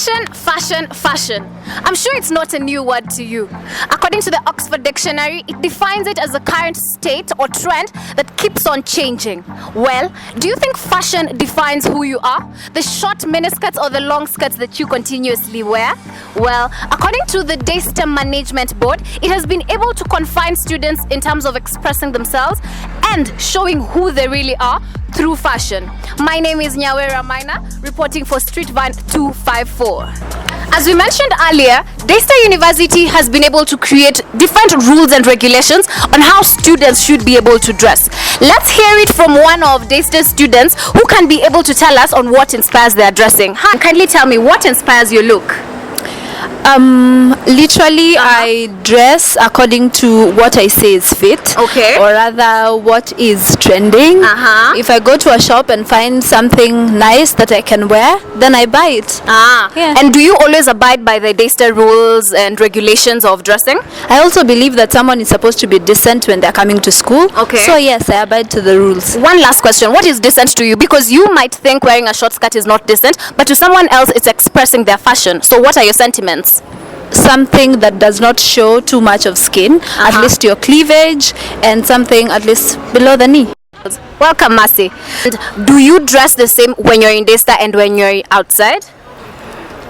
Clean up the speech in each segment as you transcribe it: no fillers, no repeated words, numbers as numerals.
Fashion, fashion, fashion. I'm sure it's not a new word to you. According to the Oxford Dictionary, it defines it as a current state or trend that keeps on changing. Well, do you think fashion defines who you are? The short miniskirts or the long skirts that you continuously wear? Well, according to the Daystar Management Board, it has been able to confine students in terms of expressing themselves and showing who they really are through fashion. My name is Nyawera Maina, reporting for Street Van 254. As we mentioned earlier, Daystar University has been able to create different rules and regulations on how students should be able to dress. Let's hear it from one of Daystar's students who can be able to tell us on what inspires their dressing. Hi, kindly tell me what inspires your look? Literally, I dress according to what I say is fit. Okay. Or rather, what is trending. If I go to a shop and find something nice that I can wear, then I buy it. Yeah. And do you always abide by the Daystar rules and regulations of dressing? I also believe that someone is supposed to be decent when they're coming to school. Okay. So yes, I abide to the rules. One last question. What is decent to you? Because you might think wearing a short skirt is not decent, but to someone else it's expressing their fashion. So what are your sentiments? Something that does not show too much of skin, at least your cleavage, and something at least below the knee. Welcome, Mercy. And do you dress the same when you're in Daystar and when you're outside?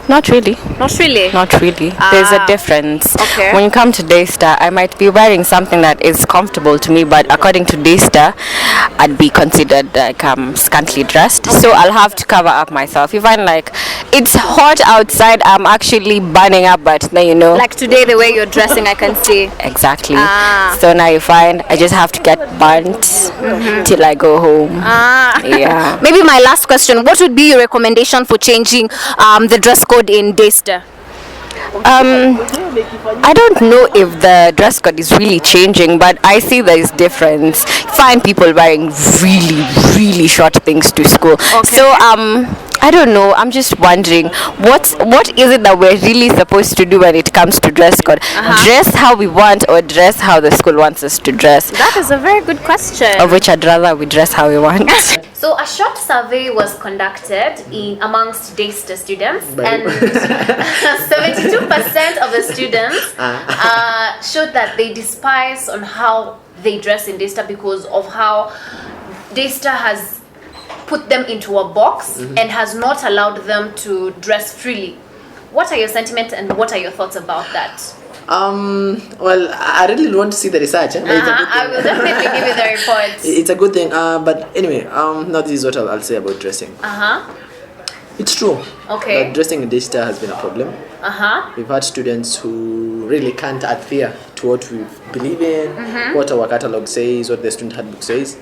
Not really. Not really. Not really. There's a difference. Okay. When you come to Daystar, I might be wearing something that is comfortable to me, but according to Daystar, I'd be considered like scantily dressed. So I'll have to cover up myself. You find like it's hot outside, I'm actually burning up, but then you know. Like today, the way you're dressing, I can see. Exactly. So now you find I just have to get burnt till I go home. Yeah. Maybe my last question: what would be your recommendation for changing the dress code in Daystar? I don't know if the dress code is really changing, but I see there is difference. Find people wearing really short things to school. So I don't know. I'm just wondering what is it that we're really supposed to do when it comes to dress code? Dress how we want or dress how the school wants us to dress? That is a very good question. Of which I'd rather we dress how we want. So a short survey was conducted amongst Daystar students, and 72% of the students showed that they despise on how they dress in Daystar because of how Daystar has put them into a box and has not allowed them to dress freely. What are your sentiments and what are your thoughts about that? Well, I really don't want to see the research. But it's a good thing. I will definitely give you the report. It's a good thing. But anyway, now this is what I'll say about dressing. It's true. Okay. That dressing in Daystar has been a problem. We've had students who really can't adhere to what we believe in, what our catalog says, what the student handbook says.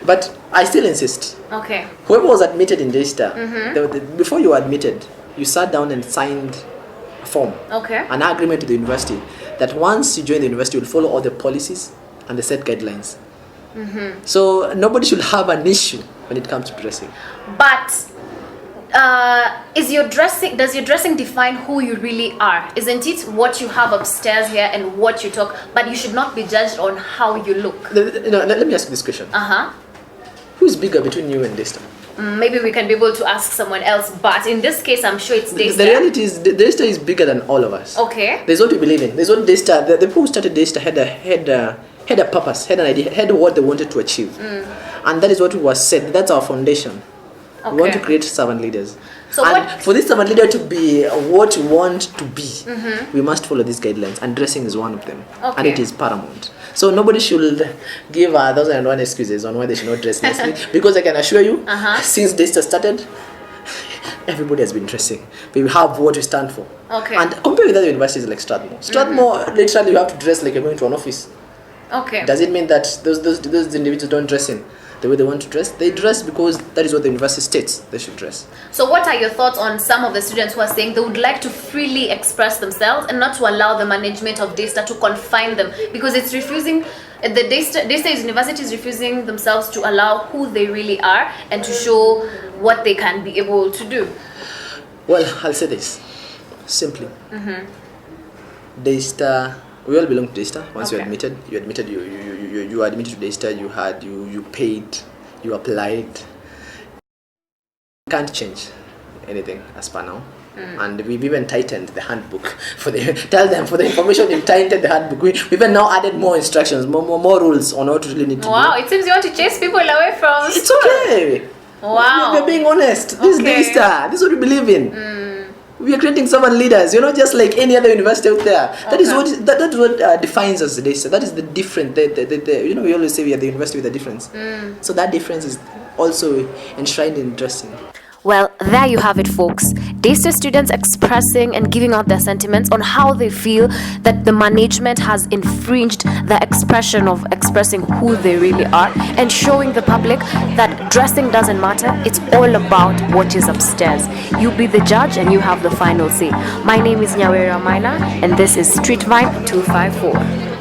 But I still insist. Okay. Whoever was admitted in Daystar, before you were admitted, you sat down and signed a form, an agreement to the university, that once you join the university, you'll follow all the policies and the set guidelines. So nobody should have an issue when it comes to dressing. But does your dressing define who you really are? Isn't it what you have upstairs here and what you talk? But you should not be judged on how you look. Let me ask you this question. Who's bigger between you and Daystar? Maybe we can be able to ask someone else, but in this case, I'm sure it's Daystar. The reality is, Daystar is bigger than all of us. Okay. There's what we believe in. There's what Daystar. The people who started Daystar had a purpose, had an idea, had what they wanted to achieve, and that is what was said. That's our foundation. We want to create servant leaders. So for this servant leader to be what we want to be, we must follow these guidelines, and dressing is one of them, and it is paramount. So nobody should give 1,001 excuses on why they should not dress nicely, because I can assure you, since Daystar started, everybody has been dressing. We have what we stand for. And compare with other universities like Strathmore. Strathmore, literally, you have to dress like you're going to an office. Does it mean that those individuals don't dress in the way they want to dress? They dress because that is what the university states they should dress. So what are your thoughts on some of the students who are saying they would like to freely express themselves and not to allow the management of Daystar to confine them, because it's refusing, the Daystar University is refusing themselves to allow who they really are and to show what they can be able to do? Well, I'll say this simply. Daystar, we all belong to Daystar. Once you're admitted, you are admitted to Daystar. You paid, you applied. You can't change anything as per now. And we've even tightened the handbook for the information. We've tightened the handbook. We've even now added more instructions, more rules on what you really need to do. Wow, it seems you want to chase people away from It's school. okay. Wow. We're being honest. This is Daystar. This is what we believe in. We are creating servant leaders. You're not just like any other university out there. That's what defines us, Daystar. That is the difference. We always say we are the university with a difference. So that difference is also enshrined in dressing. Well, there you have it, folks. Daystar students expressing and giving out their sentiments on how they feel that the management has infringed the expression of expressing who they really are and showing the public that dressing doesn't matter. It's all about what is upstairs. You be the judge and you have the final say. My name is Nyawera Maina and this is Street Vibe 254.